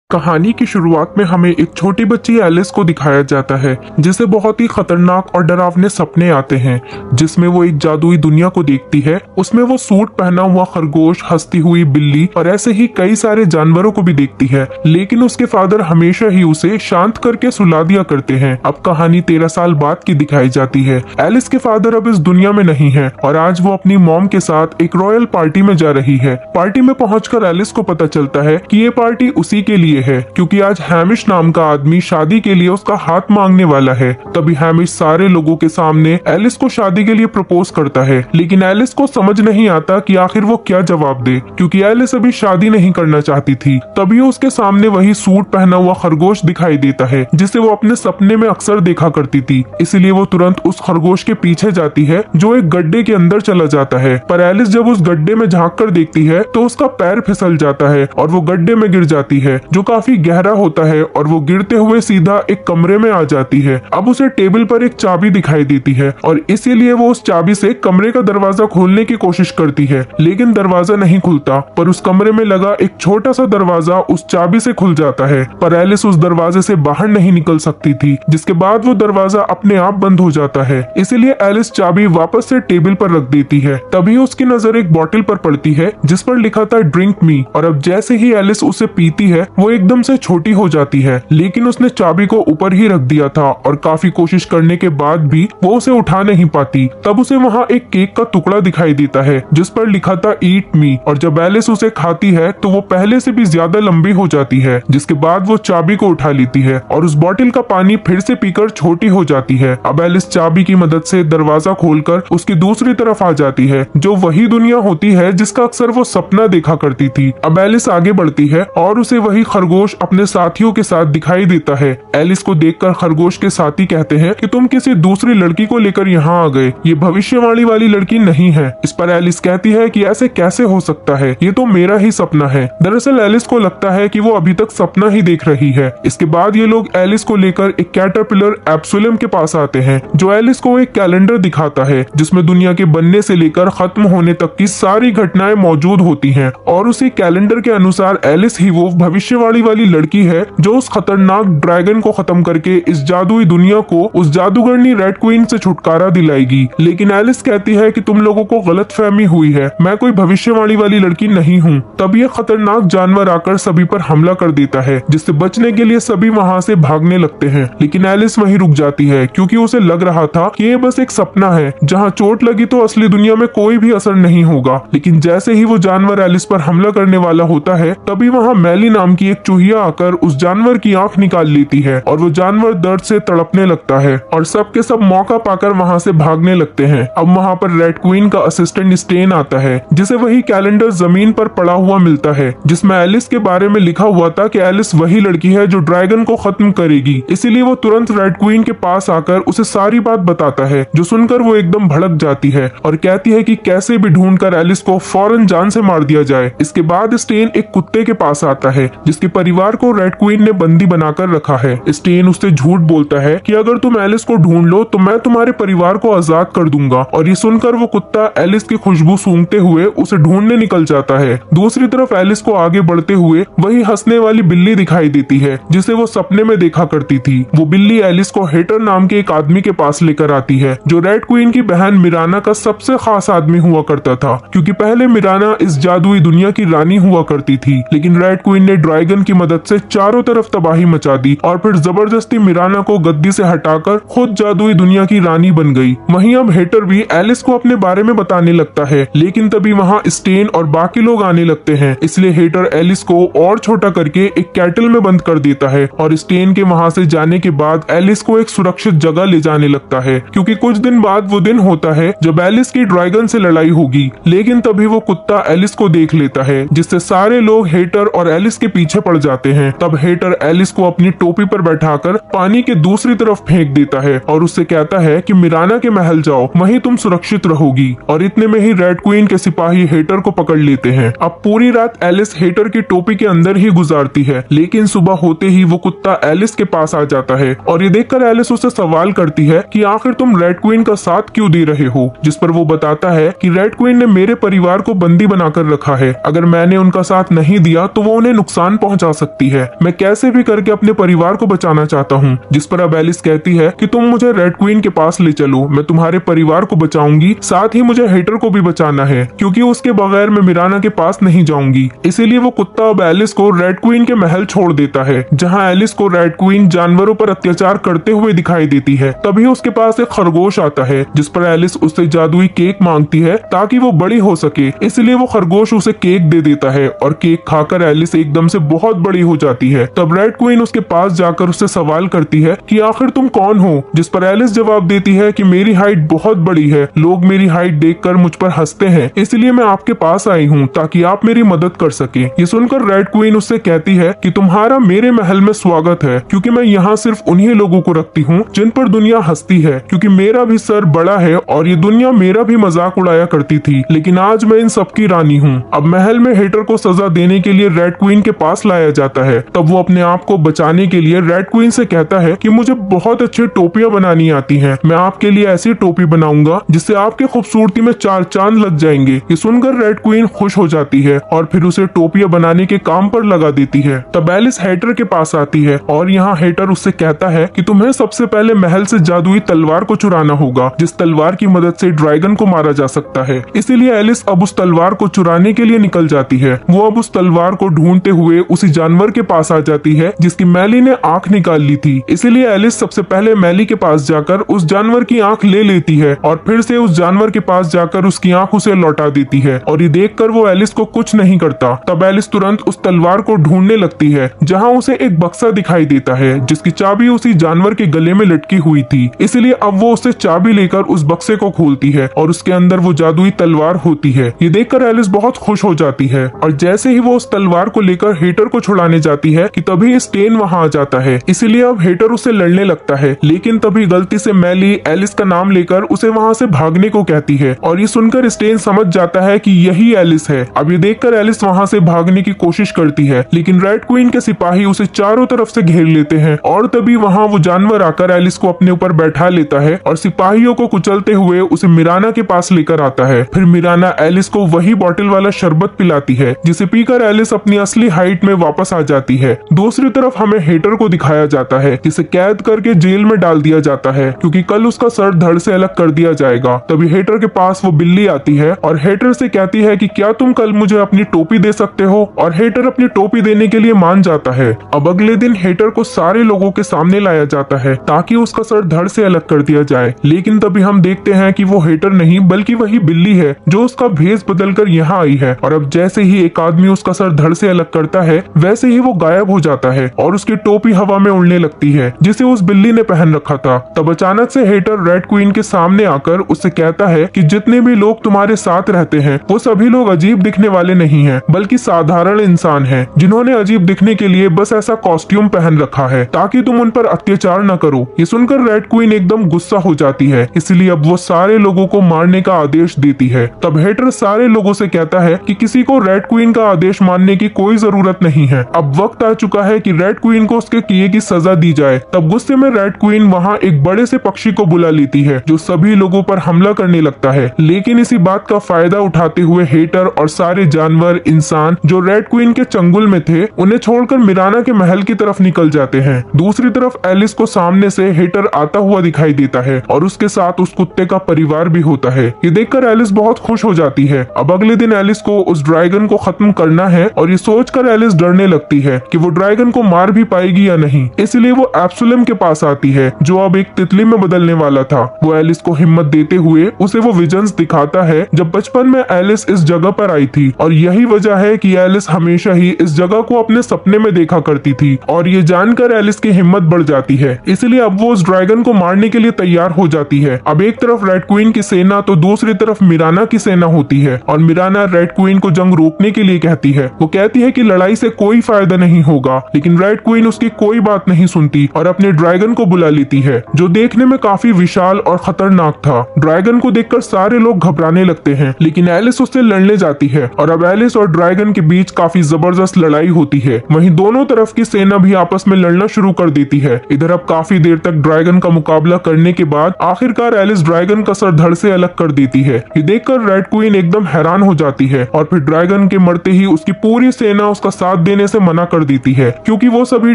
कहानी की शुरुआत में हमें एक छोटी बच्ची एलिस को दिखाया जाता है जिसे बहुत ही खतरनाक और डरावने सपने आते हैं जिसमें वो एक जादुई दुनिया को देखती है। उसमें वो सूट पहना हुआ खरगोश, हंसती हुई बिल्ली और ऐसे ही कई सारे जानवरों को भी देखती है, लेकिन उसके फादर हमेशा ही उसे शांत करके सुला दिया करते हैं। अब कहानी 13 साल बाद की दिखाई जाती है। एलिस के फादर अब इस दुनिया में नहीं है और आज वो अपनी मॉम के साथ एक रॉयल पार्टी में जा रही है। पार्टी में पहुंचकर एलिस को पता चलता है कि ये पार्टी उसी के लिए है क्योंकि आज हैमिश नाम का आदमी शादी के लिए उसका हाथ मांगने वाला है। तभी हैमिश सारे लोगों के सामने एलिस को शादी के लिए प्रपोज करता है, लेकिन एलिस को समझ नहीं आता कि आखिर वो क्या जवाब दे क्योंकि एलिस अभी शादी नहीं करना चाहती थी। तभी उसके सामने वही सूट पहना हुआ खरगोश दिखाई देता है जिसे वो अपने सपने में अक्सर देखा करती थी। इसलिए वो तुरंत उस खरगोश के पीछे जाती है जो एक गड्ढे के अंदर चला जाता है। पर एलिस जब उस गड्ढे में झांक कर देखती है तो उसका पैर फिसल जाता है और वो गड्ढे में गिर जाती है जो काफी गहरा होता है और वो गिरते हुए सीधा एक कमरे में आ जाती है। अब उसे टेबल पर एक चाबी दिखाई देती है और इसीलिए वो उस चाबी से कमरे का दरवाजा खोलने की कोशिश करती है, लेकिन दरवाजा नहीं खुलता। पर उस कमरे में लगा एक छोटा सा दरवाजा उस चाबी से खुल जाता है, पर एलिस उस दरवाजे से बाहर नहीं निकल सकती थी, जिसके बाद वो दरवाजा अपने आप बंद हो जाता है। इसीलिए एलिस चाबी वापस से टेबल पर रख देती है। तभी उसकी नजर एक बॉटल पर पड़ती है जिस पर लिखा था ड्रिंक मी, और अब जैसे ही एलिस उसे पीती है वो एकदम से छोटी हो जाती है, लेकिन उसने चाबी को ऊपर ही रख दिया था और काफी कोशिश करने के बाद भी वो उसे उठा नहीं पाती। तब उसे वहाँ एक केक का टुकड़ा दिखाई देता है जिस पर लिखा था ईट मी, और जब एलिस उसे खाती है तो वो पहले से भी ज्यादा लंबी हो जाती है, जिसके बाद वो चाबी को उठा लेती है और उस बॉटल का पानी फिर से पीकर छोटी हो जाती है। अब एलिस चाबी की मदद से दरवाजा खोलकर उसकी दूसरी तरफ आ जाती है जो वही दुनिया होती है जिसका अक्सर वो सपना देखा करती थी। अब एलिस आगे बढ़ती है और उसे वही खरगोश अपने साथियों के साथ दिखाई देता है। एलिस को देखकर खरगोश के साथी कहते हैं कि तुम किसी दूसरी लड़की को लेकर यहाँ आ गए, ये भविष्यवाणी वाली लड़की नहीं है। इस पर एलिस कहती है कि ऐसे कैसे हो सकता है, ये तो मेरा ही सपना है। दरअसल एलिस को लगता है कि वो अभी तक सपना ही देख रही है। इसके बाद ये लोग एलिस को लेकर एक कैटरपिलर एब्सोलम के पास आते हैं जो एलिस को एक कैलेंडर दिखाता है जिसमें दुनिया के बनने से लेकर खत्म होने तक की सारी घटनाएं मौजूद होती हैं, और उसी कैलेंडर के अनुसार एलिस ही वो भविष्यवाणी वाली लड़की है जो उस खतरनाक ड्रैगन को खत्म करके इस जादुई दुनिया को उस जादूगरनी रेड क्वीन से छुटकारा दिलाएगी। लेकिन एलिस कहती है कि तुम लोगों को गलतफहमी हुई है, मैं कोई भविष्यवाणी वाली लड़की नहीं हूँ। तब ये खतरनाक जानवर आकर सभी पर हमला कर देता है जिससे बचने के लिए सभी वहाँ से भागने लगते हैं, लेकिन एलिस वहीं रुक जाती है क्योंकि उसे लग रहा था कि ये बस एक सपना है, जहाँ चोट लगी तो असली दुनिया में कोई भी असर नहीं होगा। लेकिन जैसे ही वो जानवर एलिस पर हमला करने वाला होता है तभी वहाँ मैली नाम की एक चूहिया आकर उस जानवर की आंख निकाल लेती है और वो जानवर दर्द से तड़पने लगता है और सब के सब मौका पाकर वहाँ से भागने लगते हैं। अब वहाँ पर रेड क्वीन का असिस्टेंट स्टेन आता है जिसे वही कैलेंडर जमीन पर पड़ा हुआ मिलता है जिसमें एलिस के बारे में लिखा हुआ था कि एलिस वही लड़की है जो ड्रैगन को खत्म करेगी। इसीलिए वो तुरंत रेड क्वीन के पास आकर उसे सारी बात बताता है, जो सुनकर वो एकदम भड़क जाती है और कहती है कि कैसे भी ढूंढकर एलिस को फौरन जान से मार दिया जाए। इसके बाद स्टेन एक कुत्ते के पास आता है जिसके परिवार को रेड क्वीन ने बंदी बनाकर रखा है। स्टेन उससे झूठ बोलता है कि अगर तुम एलिस को ढूंढ लो तो मैं तुम्हारे परिवार को आजाद कर दूंगा, और ये सुनकर वो कुत्ता एलिस की खुशबू सूंघते हुए उसे ढूंढने निकल जाता है। दूसरी तरफ एलिस को आगे बढ़ते हुए वही हंसने वाली बिल्ली दिखाई देती है जिसे वो सपने में देखा करती थी। वो बिल्ली एलिस को हेटर नाम के एक आदमी के पास लेकर आती है जो रेड क्वीन की बहन मिराना का सबसे खास आदमी हुआ करता था, क्योंकि पहले मिराना इस जादुई दुनिया की रानी हुआ करती थी, लेकिन रेड क्वीन ने ड्रैगन की मदद से चारों तरफ तबाही मचा दी और फिर जबरदस्ती मिराना को गद्दी से हटाकर खुद जादुई दुनिया की रानी बन गई। वहीं अब हेटर भी एलिस को अपने बारे में बताने लगता है, लेकिन तभी वहाँ स्टेन और बाकी लोग आने लगते हैं, इसलिए हेटर एलिस को और छोटा करके एक कैटल में बंद कर देता है और स्टेन के वहाँ से जाने के बाद एलिस को एक सुरक्षित जगह ले जाने लगता है, क्योंकि कुछ दिन बाद वो दिन होता है जब एलिस की ड्रैगन से लड़ाई होगी। लेकिन तभी वो कुत्ता एलिस को देख लेता है जिससे सारे लोग हेटर और एलिस के पीछे पड़ जाते हैं। तब हेटर एलिस को अपनी टोपी पर बैठाकर पानी के दूसरी तरफ फेंक देता है और उससे कहता है कि मिराना के महल जाओ, वहीं तुम सुरक्षित रहोगी। और इतने में ही रेड क्वीन के सिपाही हेटर को पकड़ लेते हैं। अब पूरी रात एलिस हेटर की टोपी के अंदर ही गुजारती है, लेकिन सुबह होते ही वो कुत्ता एलिस के पास आ जाता है और ये देखकर एलिस उससे सवाल करती है कि आखिर तुम रेड क्वीन का साथ क्यों दे रहे हो, जिस पर वो बताता है कि रेड क्वीन ने मेरे परिवार को बंदी बनाकर रखा है, अगर मैंने उनका साथ नहीं दिया तो वो उन्हें नुकसान पहुंचा पहुंचा सकती है। मैं कैसे भी करके अपने परिवार को बचाना चाहता हूँ। जिस पर अब एलिस कहती है कि तुम मुझे रेड क्वीन के पास ले चलो, मैं तुम्हारे परिवार को बचाऊंगी, साथ ही मुझे हेटर को भी बचाना है क्योंकि उसके बगैर मैं मिराना के पास नहीं जाऊंगी। इसीलिए वो कुत्ता अब एलिस को रेड क्वीन के महल छोड़ देता है, जहाँ एलिस को रेड क्वीन जानवरों पर अत्याचार करते हुए दिखाई देती है। तभी उसके पास एक खरगोश आता है जिस पर एलिस उससे जादुई केक मांगती है ताकि वो बड़ी हो सके। इसलिए वो खरगोश उसे केक दे देता है और केक खाकर एलिस एकदम से बहुत बड़ी हो जाती है। तब रेड क्वीन उसके पास जाकर उससे सवाल करती है कि आखिर तुम कौन हो, जिस पर एलिस जवाब देती है कि मेरी हाइट बहुत बड़ी है, लोग मेरी हाइट देखकर मुझ पर हंसते हैं, इसलिए मैं आपके पास आई हूँ ताकि आप मेरी मदद कर सके। ये सुनकर रेड क्वीन उससे कहती है कि तुम्हारा मेरे महल में स्वागत है क्योंकि मैं यहाँ सिर्फ उन्हीं लोगों को रखती हूँ जिन पर दुनिया हंसती है, क्योंकि मेरा भी सर बड़ा है और ये दुनिया मेरा भी मजाक उड़ाया करती थी, लेकिन आज मैं इन सबकी रानी हूँ। अब महल में हेटर को सजा देने के लिए रेड क्वीन के पास लाया जाता है। तब वो अपने आप को बचाने के लिए रेड क्वीन से कहता है कि मुझे बहुत अच्छी टोपियां बनानी आती हैं, मैं आपके लिए ऐसी टोपी बनाऊंगा जिससे आपकी खूबसूरती में 4 चांद लग जाएंगे। ये सुनकर रेड क्वीन खुश हो जाती है और फिर उसे टोपियां बनाने के काम पर लगा देती है। तब एलिस हेटर के पास आती है और यहाँ हेटर उससे कहता है कि तुम्हें सबसे पहले महल से जादुई तलवार को चुराना होगा, जिस तलवार की मदद से ड्रैगन को मारा जा सकता है। इसीलिए एलिस अब उस तलवार को चुराने के लिए निकल जाती है। वो अब उस तलवार को ढूंढते हुए उसी जानवर के पास आ जाती है जिसकी मैली ने आंख निकाल ली थी। इसीलिए एलिस सबसे पहले मैली के पास जाकर उस जानवर की आंख ले लेती है और फिर से उस जानवर के पास जाकर उसकी आंख उसे लौटा देती है और ये देखकर वो एलिस को कुछ नहीं करता। तब एलिस तुरंत उस तलवार को ढूंढने लगती है जहाँ उसे एक बक्सा दिखाई देता है जिसकी चाबी उसी जानवर के गले में लटकी हुई थी। इसलिए अब वो उससे चाबी लेकर उस बक्से को खोलती है और उसके अंदर वो जादुई तलवार होती है। ये देखकर एलिस बहुत खुश हो जाती है और जैसे ही वो उस तलवार को लेकर हेटर को छुड़ाने जाती है कि तभी स्टेन वहां आ जाता है। इसलिए अब हेटर उससे लड़ने लगता है, लेकिन तभी गलती से मैली एलिस का नाम लेकर उसे वहां से भागने को कहती है और ये सुनकर स्टेन समझ जाता है कि यही एलिस है। अब ये देखकर एलिस वहां से भागने की कोशिश करती है, लेकिन रेड क्वीन के सिपाही उसे चारों तरफ से घेर लेते हैं और तभी वहां वो जानवर आकर एलिस को अपने ऊपर बैठा लेता है और सिपाहियों को कुचलते हुए उसे मिराना के पास लेकर आता है। फिर मिराना एलिस को वही बॉटल वाला शरबत पिलाती है जिसे पीकर एलिस अपनी असली हाइट में वापस आ जाती है। दूसरी तरफ हमें हेटर को दिखाया जाता है जिसे कैद करके जेल में डाल दिया जाता है क्योंकि कल उसका सर धड़ से अलग कर दिया जाएगा। तभी हेटर के पास वो बिल्ली आती है और हेटर से कहती है कि क्या तुम कल मुझे अपनी टोपी दे सकते हो, और हेटर अपनी टोपी देने के लिए मान जाता है। अब अगले दिन हेटर को सारे लोगों के सामने लाया जाता है ताकि उसका सर धड़ से अलग कर दिया जाए, लेकिन तभी हम देखते हैं कि वो हेटर नहीं बल्कि वही बिल्ली है जो उसका भेष बदलकर यहाँ आई है। और अब जैसे ही एक आदमी उसका सर धड़ से अलग करता है वैसे ही वो गायब हो जाता है और उसकी टोपी हवा में उड़ने लगती है जिसे उस बिल्ली ने पहन रखा था। तब अचानक से हेटर रेड क्वीन के सामने आकर उससे कहता है कि जितने भी लोग तुम्हारे साथ रहते हैं वो सभी लोग अजीब दिखने वाले नहीं हैं, बल्कि साधारण इंसान हैं जिन्होंने अजीब दिखने के लिए बस ऐसा कॉस्ट्यूम पहन रखा है ताकि तुम उन पर अत्याचार न करो। ये सुनकर रेड क्वीन एकदम गुस्सा हो जाती है, इसलिए अब वो सारे लोगों को मारने का आदेश देती है। तब हेटर सारे लोगों से कहता है कि किसी को रेड क्वीन का आदेश मानने की कोई जरूरत नहीं है, अब वक्त आ चुका है कि रेड क्वीन को उसके किए की सजा दी जाए। तब गुस्से में रेड क्वीन वहाँ एक बड़े से पक्षी को बुला लेती है जो सभी लोगों पर हमला करने लगता है, लेकिन इसी बात का फायदा उठाते हुए हेटर और सारे जानवर इंसान जो रेड क्वीन के चंगुल में थे उन्हें छोड़कर मिराना के महल की तरफ निकल जाते हैं। दूसरी तरफ एलिस को सामने से हेटर आता हुआ दिखाई देता है और उसके साथ उस कुत्ते का परिवार भी होता है। ये देखकर एलिस बहुत खुश हो जाती है। अब अगले दिन एलिस को उस ड्रैगन को खत्म करना है और ये सोचकर एलिस डरने लगती है कि वो ड्रैगन को मार भी पाएगी या नहीं, इसलिए वो एब्सोलम के पास आती है जो अब एक तितली में बदलने वाला था। वो एलिस को हिम्मत देते हुए उसे वो विजन्स दिखाता है जब बचपन में एलिस इस जगह पर आई थी और यही वजह है कि एलिस हमेशा ही इस जगह को अपने सपने में देखा करती थी। और ये जानकर एलिस की हिम्मत बढ़ जाती है, इसलिए अब वो उस ड्रैगन को मारने के लिए तैयार हो जाती है। अब एक तरफ रेड क्वीन की सेना तो दूसरी तरफ मिराना की सेना होती है और मिराना रेड क्वीन को जंग रोकने के लिए कहती है। वो कहती है कि लड़ाई से कोई फायदा नहीं होगा, लेकिन रेड क्वीन उसकी कोई बात नहीं सुनती और अपने ड्रैगन को बुला लेती है जो देखने में काफी विशाल और खतरनाक था। ड्रैगन को देखकर सारे लोग घबराने लगते हैं, लेकिन एलिस उससे लड़ने जाती है और अब एलिस और ड्रैगन के बीच काफी जबरदस्त लड़ाई होती है। वहीं दोनों तरफ की सेना भी आपस में लड़ना शुरू कर देती है। इधर अब काफी देर तक ड्रैगन का मुकाबला करने के बाद आखिरकार एलिस ड्रैगन का सर धड़ से अलग कर देती है। ये देखकर रेड क्वीन एकदम हैरान हो जाती है और फिर ड्रैगन के मरते ही उसकी पूरी सेना उसका साथ देने से मना कर देती है, क्योंकि वो सभी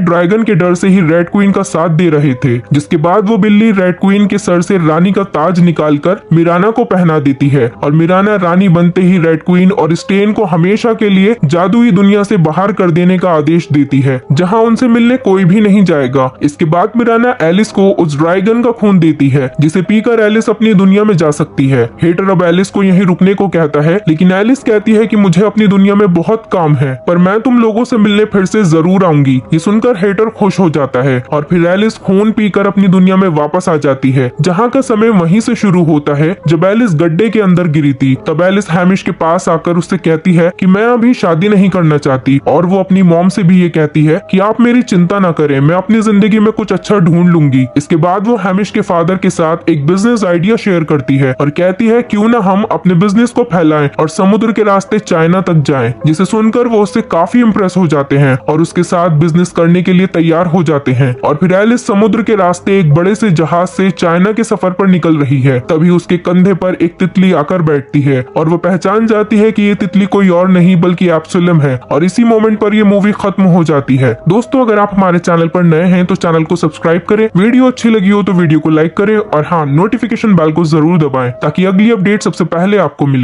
ड्रैगन के डर से ही रेड क्वीन का साथ दे रहे थे। जिसके बाद वो बिल्ली रेड क्वीन के सर से रानी का ताज निकालकर मिराना को पहना देती है और मिराना रानी बनते ही रेड क्वीन और स्टेन को हमेशा के लिए जादुई दुनिया से बाहर कर देने का आदेश देती है, जहां उनसे मिलने कोई भी नहीं जाएगा। इसके बाद मिराना एलिस को उस ड्रैगन का खून देती है, जिसे पीकर एलिस अपनी दुनिया में जा सकती है। हेटर अब एलिस को यहीं रुकने को कहता है, लेकिन एलिस कहती है कि मुझे अपनी दुनिया में बहुत काम है, पर मैं तुम लोगों से मिलने फिर से जरूर आऊंगी। ये सुनकर हेटर खुश हो जाता है और फिर एलिस खून पीकर अपनी दुनिया में वापस आ जाती है, जहाँ का समय वहीं से शुरू होता है जब एलिस गड्ढे के अंदर गिरी थी। तब एलिस हैमिश के पास आकर उससे कहती है कि मैं अभी शादी नहीं करना चाहती, और वो अपनी मॉम से भी ये कहती है कि आप मेरी चिंता ना करें, मैं अपनी जिंदगी में कुछ अच्छा ढूंढ लूंगी। इसके बाद वो हैमिश के फादर के साथ एक बिजनेस आइडिया शेयर करती है और कहती है क्यों ना हम अपने बिजनेस को फैलाएं और समुद्र के रास्ते चाइना तक जाएं। जिसे सुनकर वो उससे काफी इम्प्रेस हो जाते हैं और उसके साथ बिजनेस करने के लिए तैयार हो जाते हैं। और फिर एलिस समुद्र के रास्ते एक बड़े से जहाज से चाइना के सफर पर निकल रही है। तभी उसके कंधे पर एक तितली आकर बैठती है और वो पहचान जाती है कि ये तितली कोई और नहीं बल्कि एब्सोलम है। और इसी मोमेंट पर ये मूवी खत्म हो जाती है। दोस्तों, अगर आप हमारे चैनल पर नए हैं तो चैनल को सब्सक्राइब करें, वीडियो अच्छी लगी हो तो वीडियो को लाइक करें और हाँ, नोटिफिकेशन बेल को जरूर दबाएं ताकि अगली अपडेट सबसे पहले आपको मिले।